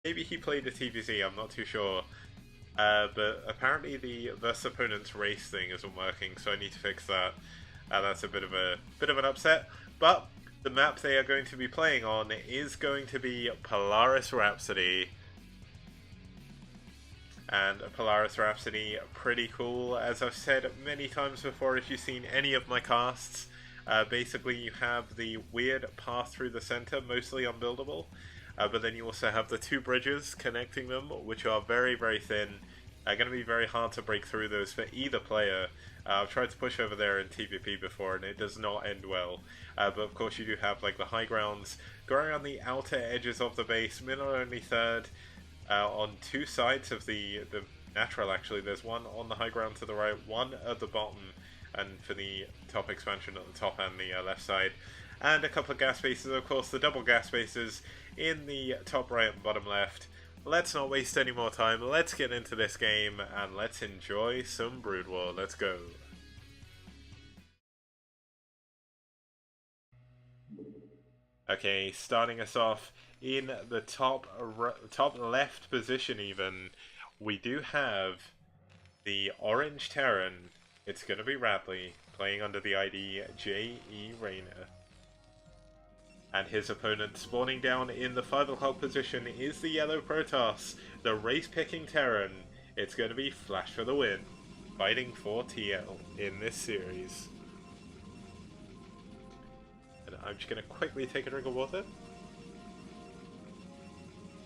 Maybe he played a TVZ, I'm not too sure. But apparently the versus opponent's race thing isn't working, so I need to fix that. That's a bit of an upset. But the map they are going to be playing on is going to be Polaris Rhapsody. And Polaris Rhapsody, pretty cool. As I've said many times before, if you've seen any of my casts, basically you have the weird path through the center, mostly unbuildable. But then you also have the two bridges connecting them, which are very, very thin. Going to be very hard to break through those for either player. I've tried to push over there in TVP before, and it does not end well. But of course you do have like the high grounds going on the outer edges of the base, middle only third, on two sides of the natural actually. There's one on the high ground to the right, one at the bottom, and for the top expansion at the top and the left side. And a couple of gas spaces, of course, the double gas spaces in the top right and bottom left. Let's not waste any more time, let's get into this game and let's enjoy some Brood War. Let's go. Okay, starting us off in the top left position even, we do have the orange Terran. It's going to be Radley, playing under the ID J.E. Rayner. And his opponent spawning down in the 5 o'clock position is the yellow Protoss, the race-picking Terran. It's going to be Flash for the win, fighting for TL in this series. And I'm just going to quickly take a drink of water.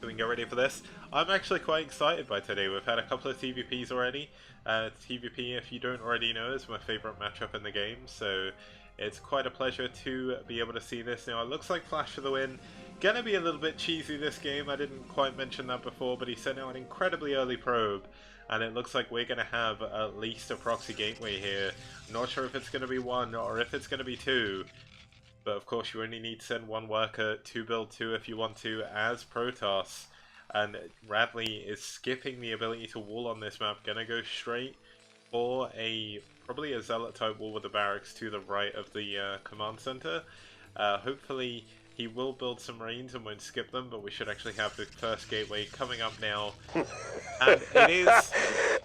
So we can get ready for this. I'm actually quite excited by today. We've had a couple of TVPs already. TVP, if you don't already know, is my favourite matchup in the game, so it's quite a pleasure to be able to see this. Now, it looks like Flash for the win. Gonna be a little bit cheesy this game, I didn't quite mention that before, but he sent out an incredibly early probe, and it looks like we're gonna have at least a proxy gateway here. Not sure if it's gonna be one, or if it's gonna be two, but of course you only need to send one worker to build two if you want to, as Protoss. And Radley is skipping the ability to wall on this map, gonna go straight for probably a Zealot type wall with the barracks to the right of the command center. Hopefully he will build some Marines and won't skip them, but we should actually have the first gateway coming up now. And it is...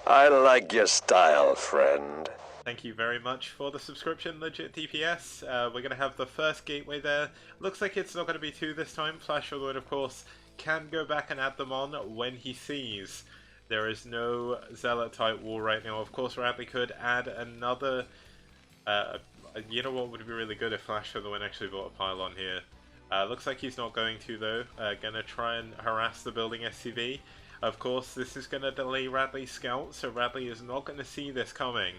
I like your style, friend. Thank you very much for the subscription, Legit DPS. We're going to have the first gateway there. Looks like it's not going to be two this time. Flash Forward, of course, can go back and add them on when he sees there is no Zealot type wall right now. Of course, Radley could add another... you know what would be really good if Flash for the win actually bought a pylon here. Looks like he's not going to though. Gonna try and harass the building SCV. Of course, this is gonna delay Radley's scout, so Radley is not gonna see this coming.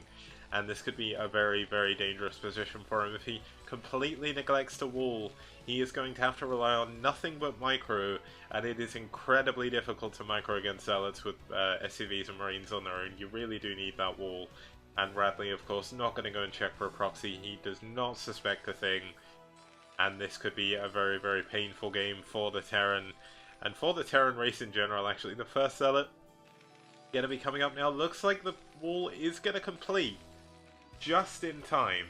And this could be a very, very dangerous position for him. If he completely neglects the wall, he is going to have to rely on nothing but micro, and it is incredibly difficult to micro against Zealots with SCVs and Marines on their own. You really do need that wall. And Radley, of course, not going to go and check for a proxy. He does not suspect a thing. And this could be a very, very painful game for the Terran. And for the Terran race in general, actually. The first Zealot going to be coming up now. Looks like the wall is going to complete just in time.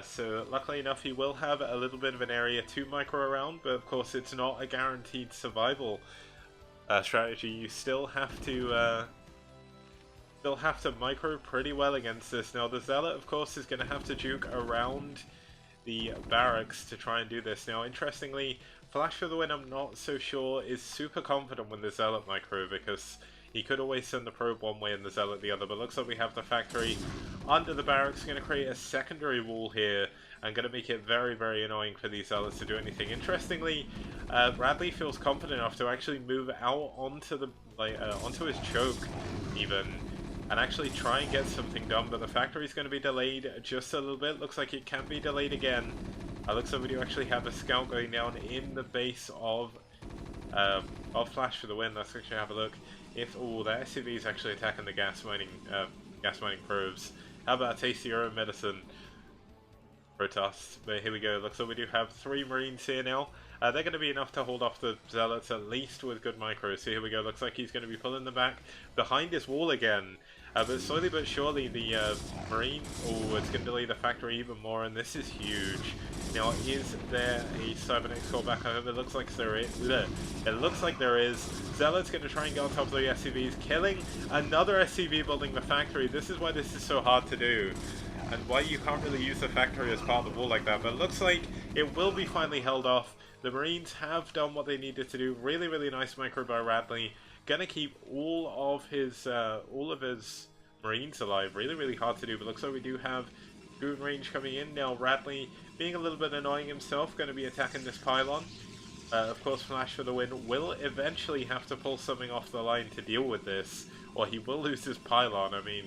So luckily enough, he will have a little bit of an area to micro around. But of course, it's not a guaranteed survival strategy. You still have to... They'll have to micro pretty well against this. Now the Zealot, of course, is going to have to juke around the barracks to try and do this. Now, interestingly, Flash for the win, I'm not so sure, is super confident with the Zealot micro, because he could always send the probe one way and the Zealot the other, but looks like we have the factory under the barracks, going to create a secondary wall here, and going to make it very, very annoying for these Zealots to do anything. Interestingly, Radley feels confident enough to actually move out onto the onto his choke, even, and actually try and get something done, but the factory's going to be delayed just a little bit. Looks like it can be delayed again. Looks like we do actually have a scout going down in the base of Flash for the win. Let's actually have a look. If the SCV is actually attacking the gas mining probes. How about a taste of your own medicine, Protoss? But here we go. Looks like we do have 3 Marines here now. They're going to be enough to hold off the Zealots, at least with good micros. So here we go. Looks like he's going to be pulling them back behind his wall again. But slowly but surely, the Marine... Oh, it's going to delay the factory even more, and this is huge. Now, is there a Cybernex callback home? It looks like there is. It looks like there is. Zealot's going to try and get on top of the SCVs, killing another SCV building the factory. This is why this is so hard to do, and why you can't really use the factory as part of the wall like that. But it looks like it will be finally held off. The Marines have done what they needed to do. Really, really nice micro by Radley. Gonna keep all of his Marines alive. Really, really hard to do. But looks like we do have Goon range coming in now. Radley, being a little bit annoying himself, going to be attacking this pylon. Of course, Flash for the win will eventually have to pull something off the line to deal with this, or he will lose his pylon. I mean,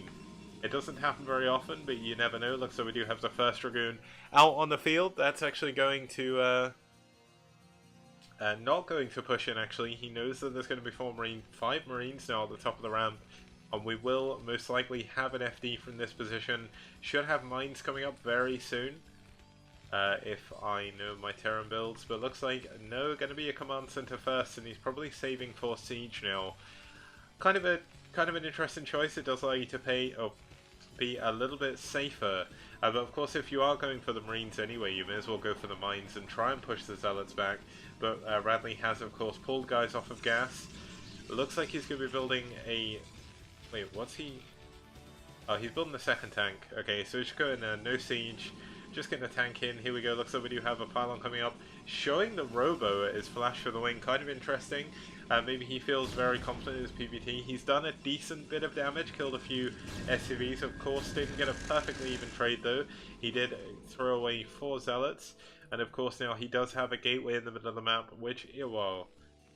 it doesn't happen very often, but you never know. Looks like we do have the first Dragoon out on the field. That's actually going to not going to push in, actually. He knows that there's going to be 5 Marines now at the top of the ramp, and we will most likely have an FD from this position. Should have mines coming up very soon, if I know my Terran builds, but looks like no, going to be a command center first, and he's probably saving for siege now. Kind of an interesting choice. It does allow you to be a little bit safer, but of course if you are going for the Marines anyway, you may as well go for the mines and try and push the Zealots back. But Radley has of course pulled guys off of gas. It looks like he's going to be building a... Wait, what's he... Oh, he's building the second tank. Okay, so just going no siege, just getting a tank in. Here we go. Looks like we do have a pylon coming up, showing the Robo as Flash for the win. Kind of interesting. Maybe he feels very confident in his PvT. He's done a decent bit of damage, killed a few SCVs. Of course, didn't get a perfectly even trade though. He did throw away 4 Zealots, and of course now he does have a gateway in the middle of the map, which, well,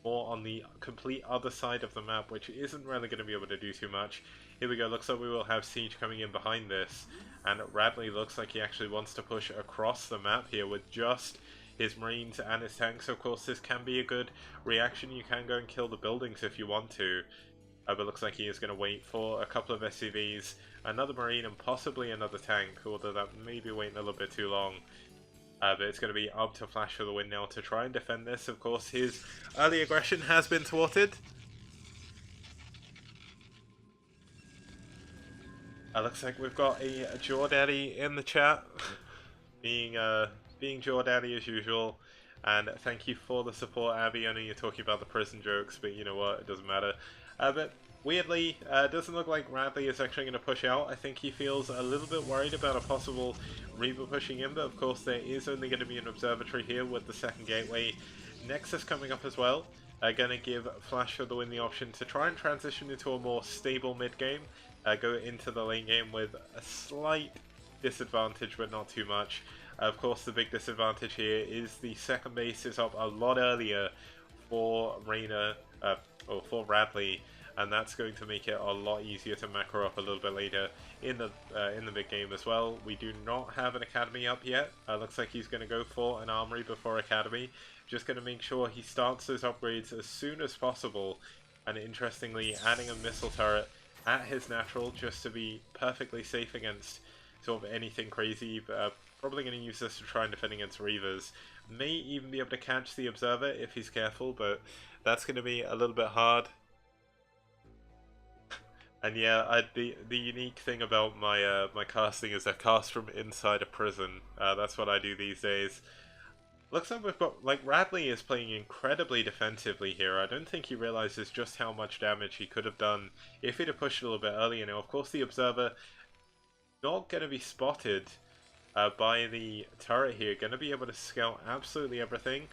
more on the complete other side of the map, which isn't really going to be able to do too much. Here we go. Looks like we will have siege coming in behind this, and Radley looks like he actually wants to push across the map here with just his Marines and his tanks. Of course, this can be a good reaction. You can go and kill the buildings if you want to, but looks like he is going to wait for a couple of SCVs, another Marine, and possibly another tank, although that may be waiting a little bit too long. But it's going to be up to Flash for the win now to try and defend this. Of course, his early aggression has been thwarted. Looks like we've got a Jaw Daddy in the chat, being Jaw Daddy as usual. And thank you for the support, Abby. I know you're talking about the prison jokes, but you know what, it doesn't matter. But weirdly, doesn't look like Radley is actually going to push out. I think he feels a little bit worried about a possible Reaver pushing in, but of course there is only going to be an observatory here with the second gateway. Nexus coming up as well. Going to give Flash for the win the option to try and transition into a more stable mid-game. Go into the late game with a slight disadvantage, but not too much. Of course, the big disadvantage here is the second base is up a lot earlier for for Radley, and that's going to make it a lot easier to macro up a little bit later in the big game as well. We do not have an academy up yet. Looks like he's going to go for an armory before academy. Just going to make sure he starts those upgrades as soon as possible, and interestingly, adding a missile turret at his natural just to be perfectly safe against sort of anything crazy. Probably going to use this to try and defend against Reavers. May even be able to catch the Observer if he's careful, but that's going to be a little bit hard. And yeah, the unique thing about my my casting is I cast from inside a prison. That's what I do these days. Looks like we've got, like, Radley is playing incredibly defensively here. I don't think he realizes just how much damage he could have done if he'd have pushed a little bit earlier. Now, of course, the Observer not going to be spotted by the turret here. Going to be able to scout absolutely everything.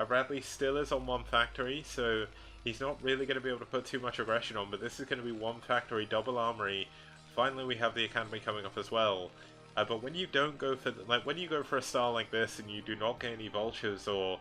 Radley still is on 1 factory, so he's not really going to be able to put too much aggression on, but this is going to be 1 factory, double armory. Finally, we have the academy coming up as well. But when you don't go for, when you go for a style like this and you do not get any vultures or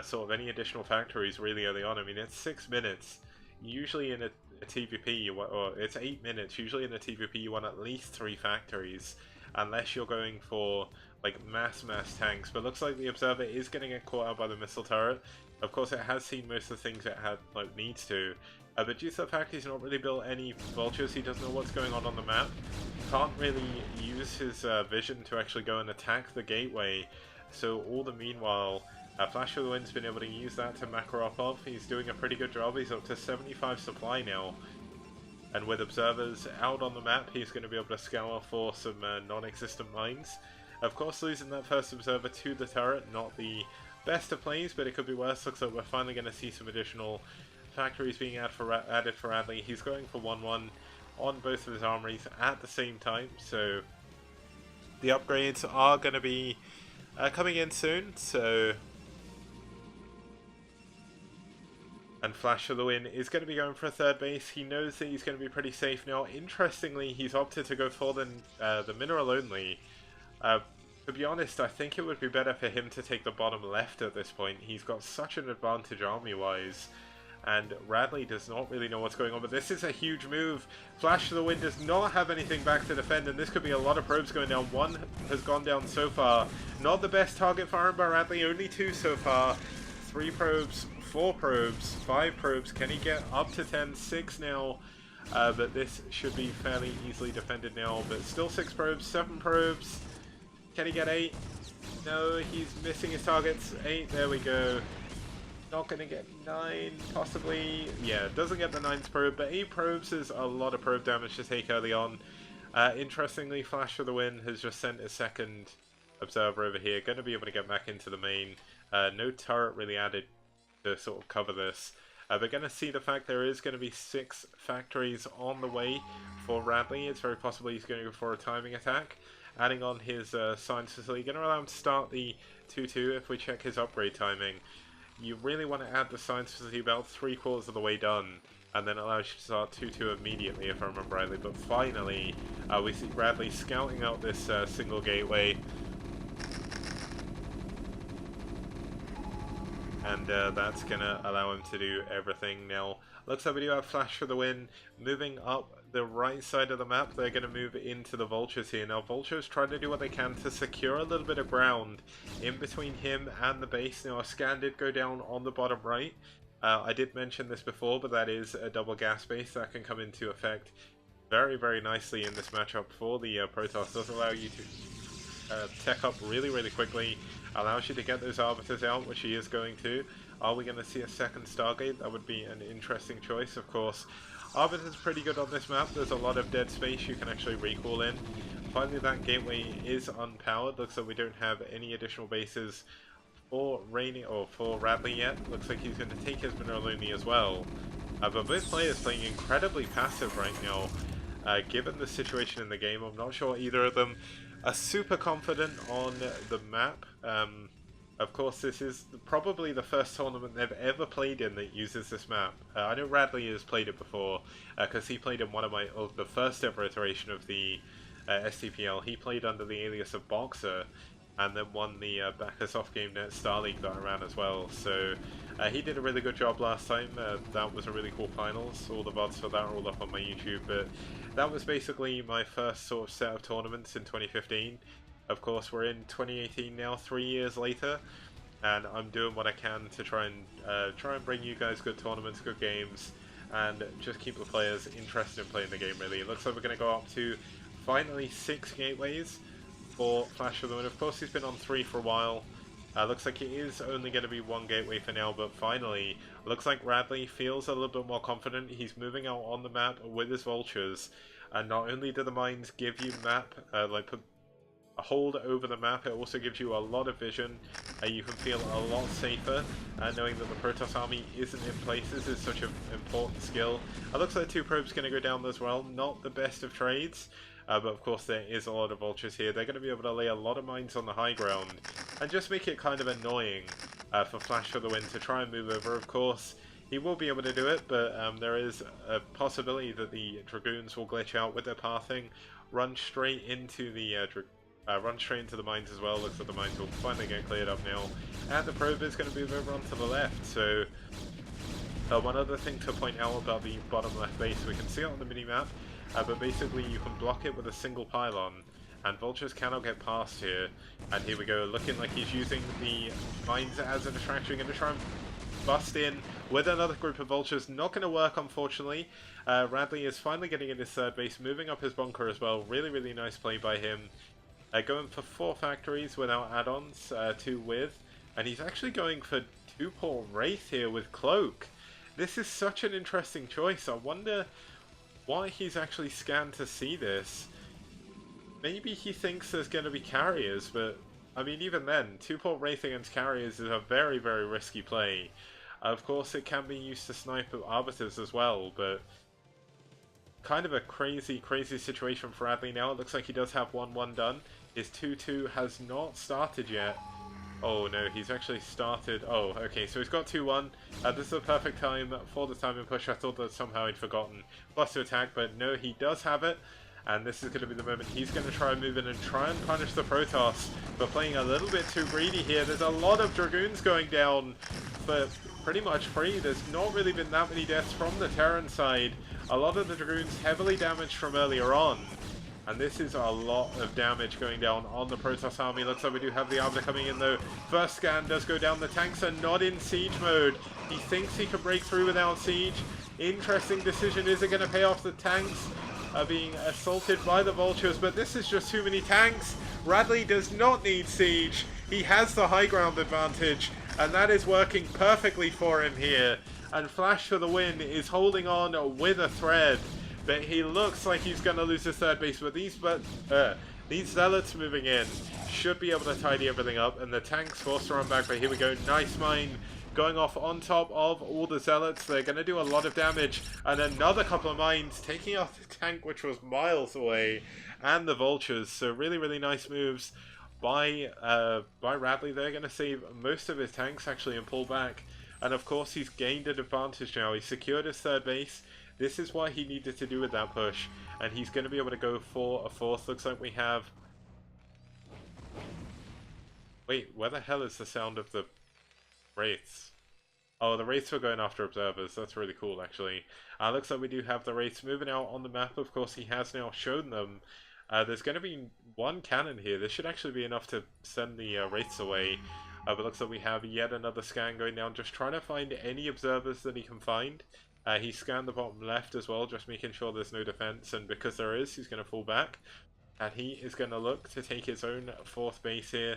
sort of any additional factories really early on, I mean, it's 6 minutes. Usually in a TVP, or it's 8 minutes. Usually in a TVP, you want at least 3 factories, unless you're going for like mass tanks. But looks like the Observer is going to get caught out by the missile turret. Of course, it has seen most of the things it had needs to. But due to the fact he's not really built any vultures, he doesn't know what's going on the map. Can't really use his vision to actually go and attack the gateway. So all the meanwhile, Flash for the Win's been able to use that to macro up off. He's doing a pretty good job. He's up to 75 supply now. And with observers out on the map, he's going to be able to scour for some non-existent mines. Of course, losing that first observer to the turret, not the best of plays, but it could be worse. Looks like we're finally going to see some additional factories being added for Radley. He's going for 1-1 on both of his armories at the same time, so the upgrades are going to be coming in soon. And Flash of the Win is going to be going for a third base. He knows that he's going to be pretty safe now. Interestingly, he's opted to go for the mineral only. To be honest, I think it would be better for him to take the bottom left at this point. He's got such an advantage army-wise, and Radley does not really know what's going on, but this is a huge move. Flash of the Wind does not have anything back to defend, and this could be a lot of probes going down. One has gone down so far. Not the best target for by Radley, only 2 so far. 3 probes, 4 probes, 5 probes. Can he get up to 10? 6 now, but this should be fairly easily defended now, but still 6 probes, 7 probes. Can he get 8? No, he's missing his targets. 8, there we go. Not going to get 9, possibly. Yeah, doesn't get the 9th probe, but 8 probes is a lot of probe damage to take early on. Interestingly, Flash of the Wind has just sent a second observer over here. Going to be able to get back into the main. No turret really added to sort of cover this. We're going to see the fact there is going to be 6 factories on the way for Radley. It's very possible he's going to go for a timing attack. Adding on his science facility, going to allow him to start the 2-2 if we check his upgrade timing. You really want to add the science facility about 3/4 of the way done, and then it allows you to start 2-2 immediately, if I remember rightly. But finally, we see Radley scouting out this single gateway. And that's going to allow him to do everything now. Looks like we do have Flash for the win. Moving up the right side of the map, they're going to move into the Vultures here. Now, Vultures trying to do what they can to secure a little bit of ground in between him and the base. Now, a scan did go down on the bottom right. I did mention this before, but that is a double gas base that can come into effect very, very nicely in this matchup for the Protoss. Does allow you to tech up really, really quickly. Allows you to get those Arbiters out, which he is going to. Are we going to see a second Stargate? That would be an interesting choice, of course. Arbiter's pretty good on this map. There's a lot of dead space you can actually recall in. Finally, that gateway is unpowered. Looks like we don't have any additional bases for Radley yet. Looks like he's going to take his mineral only as well. But both players playing incredibly passive right now. Given the situation in the game, I'm not sure either of them are super confident on the map. Of course, this is probably the first tournament they've ever played in that uses this map. I know Radley has played it before, because he played in the first ever iteration of the STPL. He played under the alias of Boxer, and then won the Bacchus off-game net Star League that I ran as well. So he did a really good job last time. That was a really cool finals. All the VODs for that are all up on my YouTube. But that was basically my first sort of set of tournaments in 2015. Of course, we're in 2018 now, 3 years later, and I'm doing what I can to try and bring you guys good tournaments, good games, and just keep the players interested in playing the game. Really, it looks like we're going to go up to finally 6 gateways for Flash of the Wind. Of course, he's been on 3 for a while. Looks like it is only going to be 1 gateway for now, but finally, looks like Radley feels a little bit more confident. He's moving out on the map with his Vultures, and not only do the mines give you map, a hold over the map, it also gives you a lot of vision. You can feel a lot safer, knowing that the Protoss army isn't in places is such an important skill. It looks like 2 probes going to go down as well. Not the best of trades, but of course there is a lot of Vultures here. They're going to be able to lay a lot of mines on the high ground and just make it kind of annoying for Flash of the Wind to try and move over. Of course, he will be able to do it, but there is a possibility that the Dragoons will glitch out with their pathing, run straight into the mines as well. Looks like the mines will finally get cleared up now. And the probe is going to move over onto the left. So, one other thing to point out about the bottom left base, we can see it on the mini-map, but basically you can block it with a single pylon, and Vultures cannot get past here. And here we go, looking like he's using the mines as a distraction, going to try and bust in with another group of Vultures. Not going to work, unfortunately. Radley is finally getting in his third base, moving up his bunker as well. Really, really nice play by him. Going for 4 factories without add-ons, 2 with, and he's actually going for 2 Paul Wraith here with Cloak. This is such an interesting choice. I wonder why he's actually scanned to see this. maybe he thinks there's going to be carriers, but I mean, even then, 2-port Wraith against carriers is a very, very risky play. Of course, it can be used to snipe arbiters as well, but kind of a crazy, crazy situation for Radley now. It looks like he does have 1-1 done. His 2-2 has not started yet. Oh no, he's actually started. Oh, okay, so he's got 2-1. This is the perfect time for the timing push. I thought that somehow he'd forgotten plus to attack, but no, he does have it. And this is going to be the moment he's going to try and move in and try and punish the Protoss for playing a little bit too greedy here. There's a lot of Dragoons going down for pretty much free. There's not really been that many deaths from the Terran side. A lot of the Dragoons heavily damaged from earlier on. And this is a lot of damage going down on the Protoss army. Looks like we do have the Arbiter coming in though. First scan does go down. The tanks are not in siege mode. He thinks he can break through without siege. Interesting decision. Is it going to pay off? The tanks are being assaulted by the vultures, but this is just too many tanks. Radley does not need siege. He has the high ground advantage, and that is working perfectly for him here. And Flash for the win is holding on with a thread, but he looks like he's going to lose his third base. But these zealots moving in should be able to tidy everything up, and the tanks forced to run back. But here we go, nice mine going off on top of all the zealots. They're going to do a lot of damage, and another couple of mines taking out the tank which was miles away, and the vultures. So really, really nice moves by Radley. They're going to save most of his tanks actually and pull back. And of course he's gained an advantage now. He secured his third base. This is what he needed to do with that push, and he's going to be able to go for a fourth. Looks like we have... Wait, where the hell is the sound of the Wraiths? Oh, the Wraiths were going after observers. That's really cool, actually. Looks like we do have the Wraiths moving out on the map. Of course, he has now shown them. There's going to be one cannon here. This should actually be enough to send the Wraiths away. But looks like we have yet another scan going down, just trying to find any observers that he can find. He scanned the bottom left as well, just making sure there's no defense. And because there is, he's going to fall back. And he is going to look to take his own fourth base here.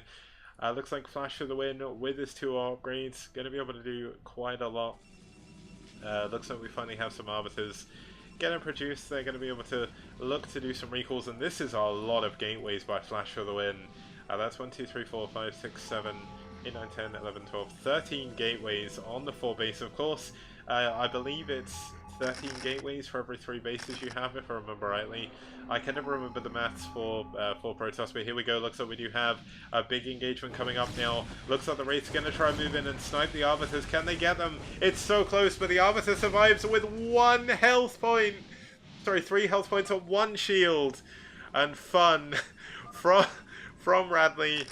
Looks like Flash for the win with his 2 upgrades. Going to be able to do quite a lot. Looks like we finally have some Arbiters getting produced. They're going to be able to look to do some recalls. And this is a lot of gateways by Flash for the win. That's 1, 2, 3, 4, 5, 6, 7, 8, 9, 10, 11, 12, 13 gateways on the 4 base. Of course, I believe it's 13 gateways for every 3 bases you have, if I remember rightly. I can never remember the maths for Protoss, but here we go. Looks like we do have a big engagement coming up now. Looks like the Wraith's going to try and move in and snipe the Arbiters. Can they get them? It's so close, but the Arbiter survives with 1 health point. Sorry, 3 health points on 1 shield. And fun from Radley.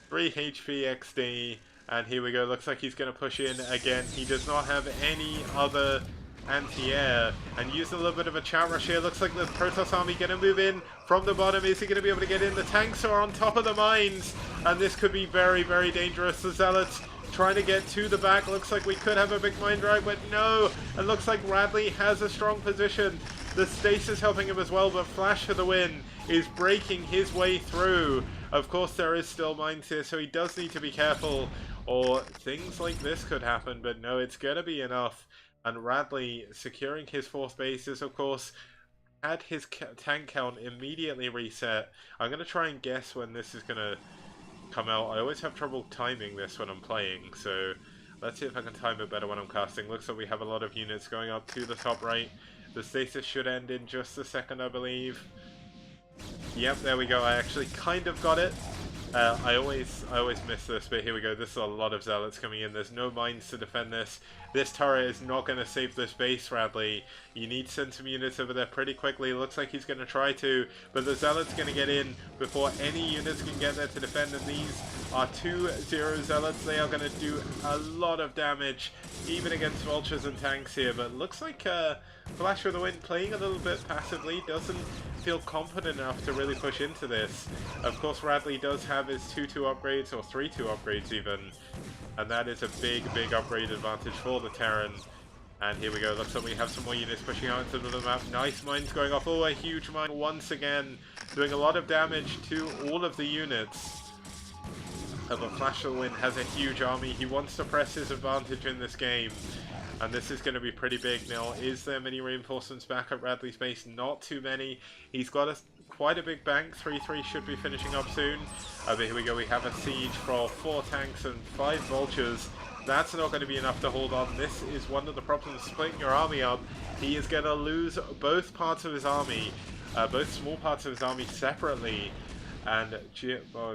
3 HP XD. And here we go. Looks like he's going to push in again. He does not have any other anti-air, and use a little bit of a chat rush here. Looks like the Protoss army going to move in from the bottom. Is he going to be able to get in? The tanks are on top of the mines, and this could be very, very dangerous. The Zealots trying to get to the back. Looks like we could have a big mine drag, but no. It looks like Radley has a strong position. The stasis helping him as well, but Flash for the win is breaking his way through. Of course, there is still mines here, so he does need to be careful, or things like this could happen, but no, it's going to be enough. And Radley securing his 4th base is, of course, had his tank count immediately reset. I'm going to try and guess when this is going to come out. I always have trouble timing this when I'm playing, so let's see if I can time it better when I'm casting. Looks like we have a lot of units going up to the top right. The stasis should end in just a second, I believe. Yep, there we go. I actually kind of got it. I always miss this, but here we go. This is a lot of Zealots coming in. There's no mines to defend this. This turret is not going to save this base, Radley. You need to send some units over there pretty quickly. Looks like he's going to try to, but the Zealot's going to get in before any units can get there to defend, and these are 2-0 Zealots. They are going to do a lot of damage, even against Vultures and tanks here, but looks like Flash for the win playing a little bit passively, doesn't feel confident enough to really push into this. Of course, Radley does have his 2-2 upgrades, or 3-2 upgrades even, and that is a big upgrade advantage for the Terran. And here we go. Looks like we have some more units pushing out into the map. Nice mines going off. Oh, a huge mine once again, doing a lot of damage to all of the units. But Flash for the win has a huge army. He wants to press his advantage in this game. And this is going to be pretty big now. Is there many reinforcements back at Radley's base? Not too many. He's got a quite a big bank. 3-3 should be finishing up soon. But here we go, we have a siege for 4 tanks and 5 vultures. That's not going to be enough to hold on. This is one of the problems, splitting your army up. He is going to lose both parts of his army, both small parts of his army separately. And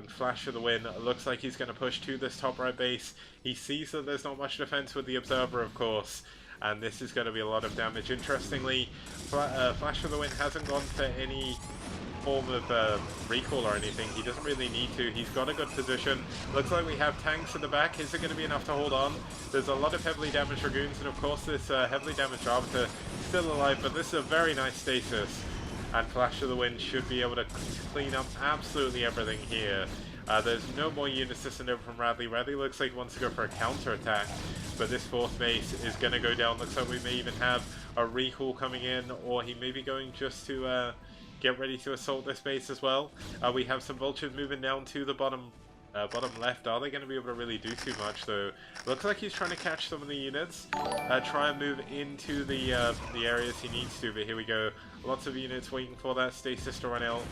Flash for the win. Looks like he's going to push to this top right base. He sees that there's not much defense with the Observer, of course. And this is going to be a lot of damage. Interestingly, Flash for the win hasn't gone for any form of recall or anything. He doesn't really need to. He's got a good position. Looks like we have tanks in the back. Is it going to be enough to hold on? There's a lot of heavily damaged Dragoons, and of course this heavily damaged Arbiter still alive, but this is a very nice stasis. And Flash of the Wind should be able to clean up absolutely everything here. There's no more units to send over from Radley. Radley looks like he wants to go for a counter-attack, but this 4th base is going to go down. Looks like we may even have a recall coming in, or he may be going just to get ready to assault this base as well. We have some vultures moving down to the bottom left. Are they going to be able to really do too much though? Looks like he's trying to catch some of the units, try and move into the areas he needs to, but here we go. Lots of units waiting for that stasis to run out.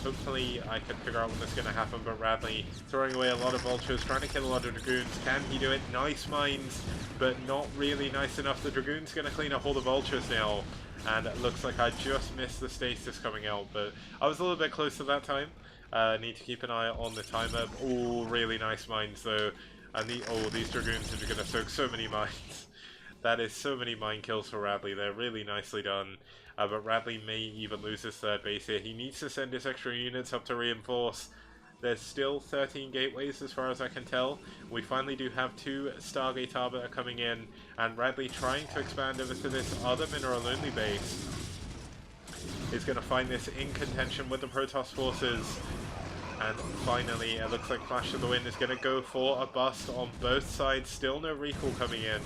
Hopefully I can figure out when this is going to happen, but Radley throwing away a lot of vultures, trying to kill a lot of Dragoons. Can he do it? Nice mines, but not really nice enough. The Dragoon's going to clean up all the vultures now, and it looks like I just missed the stasis coming out, but I was a little bit close to that time. Need to keep an eye on the timer. Oh, really nice mines though. And these Dragoons are going to soak so many mines. That is so many mine kills for Radley. They're really nicely done. But Radley may even lose his 3rd base here. He needs to send his extra units up to reinforce. There's still 13 gateways as far as I can tell. We finally do have 2 Stargate Arbiter coming in, and Radley trying to expand over to this other mineral-only base. Is going to find this in contention with the Protoss forces. And finally, it looks like Flash of the Wind is going to go for a bust on both sides. Still no recall coming in.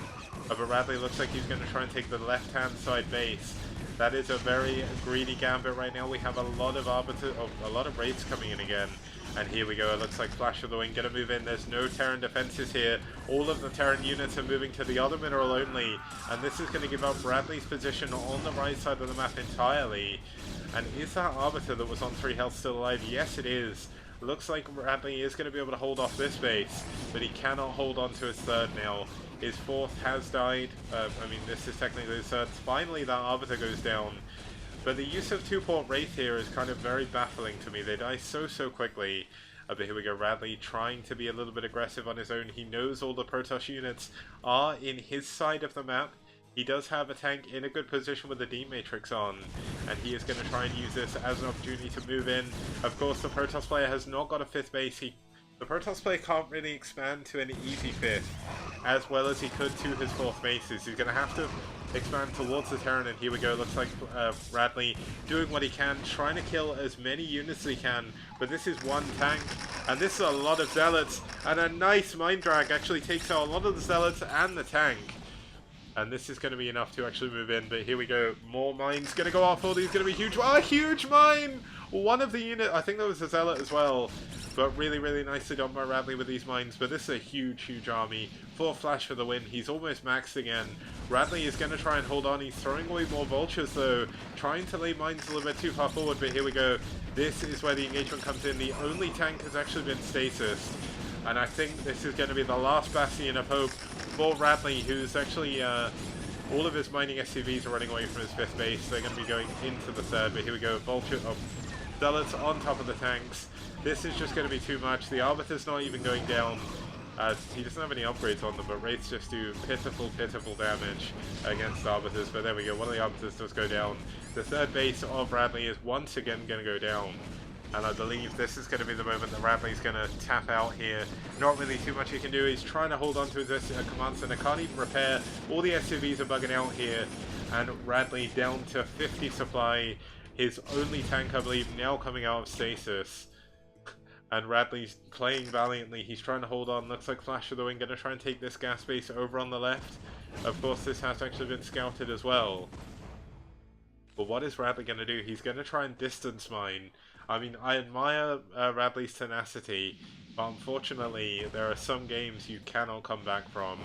But Radley looks like he's going to try and take the left-hand side base. That is a very greedy gambit right now. We have a lot of raids coming in again. And here we go. It looks like Flash of the Wind going to move in. There's no Terran defenses here. All of the Terran units are moving to the other mineral only. And this is going to give up Radley's position on the right side of the map entirely. And is that Arbiter that was on 3 health still alive? Yes, it is. Looks like Radley is going to be able to hold off this base, but he cannot hold on to his 3rd now. His 4th has died. I mean, this is technically his 3rd. Finally, that Arbiter goes down. But the use of 2-port Wraith here is kind of very baffling to me. They die so quickly. But here we go, Radley trying to be a little bit aggressive on his own. He knows all the Protoss units are in his side of the map. He does have a tank in a good position with the D-Matrix on, and he is going to try and use this as an opportunity to move in. Of course, the Protoss player has not got a 5th base. The Protoss player can't really expand to an easy 5th, as well as he could to his 4th bases. He's going to have to expand towards the Terran, and here we go. Looks like Radley doing what he can, trying to kill as many units as he can, but this is 1 tank, and this is a lot of Zealots, and a nice Mine Drag actually takes out a lot of the Zealots and the tank. And this is going to be enough to actually move in, but here we go. More mines going to go off. All these going to be huge. Oh, a huge mine! One of the unit, I think that was a Zealot as well. But really nicely done by Radley with these mines. But this is a huge army. For Flash for the win. He's almost maxed again. Radley is going to try and hold on. He's throwing away more vultures though. Trying to lay mines a little bit too far forward, but here we go. This is where the engagement comes in. The only tank has actually been stasis. And I think this is going to be the last bastion of hope for Radley, who's actually, all of his mining SCVs are running away from his 5th base. They're going to be going into the 3rd, but here we go. Vulture, Zealots on top of the tanks. This is just going to be too much. The Arbiter's not even going down. He doesn't have any upgrades on them, but Wraiths just do pitiful damage against Arbiters. But there we go, one of the Arbiters does go down. The 3rd base of Radley is once again going to go down. And I believe this is going to be the moment that Radley's going to tap out here. Not really too much he can do. He's trying to hold on to his command center. Can't even repair. All the SUVs are bugging out here. And Radley down to 50 supply. His only tank, I believe, now coming out of stasis. And Radley's playing valiantly. He's trying to hold on. Looks like Flash of the Wind going to try and take this gas base over on the left. Of course, this has actually been scouted as well. But what is Radley going to do? He's going to try and distance mine. I mean, I admire Radley's tenacity, but unfortunately, there are some games you cannot come back from.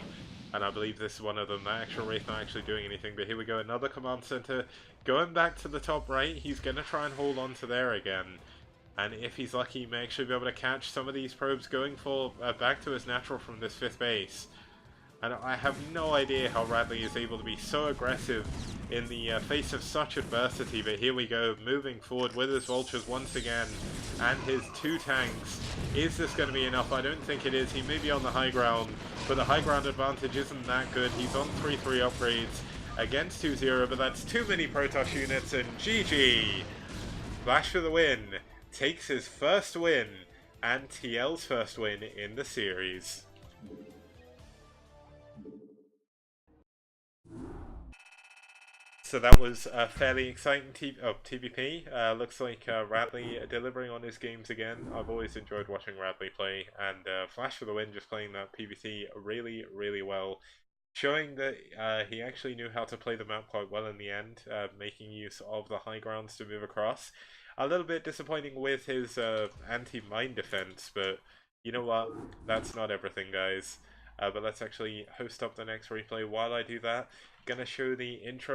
And I believe this is one of them. That actual Wraith not actually doing anything, but here we go, another command center. Going back to the top right, he's going to try and hold on to there again. And if he's lucky, he may actually be able to catch some of these probes going for back to his natural from this 5th base. And I have no idea how Radley is able to be so aggressive in the face of such adversity, but here we go, moving forward with his vultures once again, and his 2 tanks. Is this going to be enough? I don't think it is. He may be on the high ground, but the high ground advantage isn't that good. He's on 3-3 upgrades against 2-0, but that's too many Protoss units, and GG! Flash for the win, takes his first win, and TL's first win in the series. So that was a fairly exciting TBP. Looks like Radley delivering on his games again. I've always enjoyed watching Radley play, and Flash for the win, just playing that PvT really, really well. Showing that he actually knew how to play the map quite well in the end, making use of the high grounds to move across. A little bit disappointing with his anti-mine defense, but you know what? That's not everything, guys. But let's actually host up the next replay. While I do that, gonna show the intro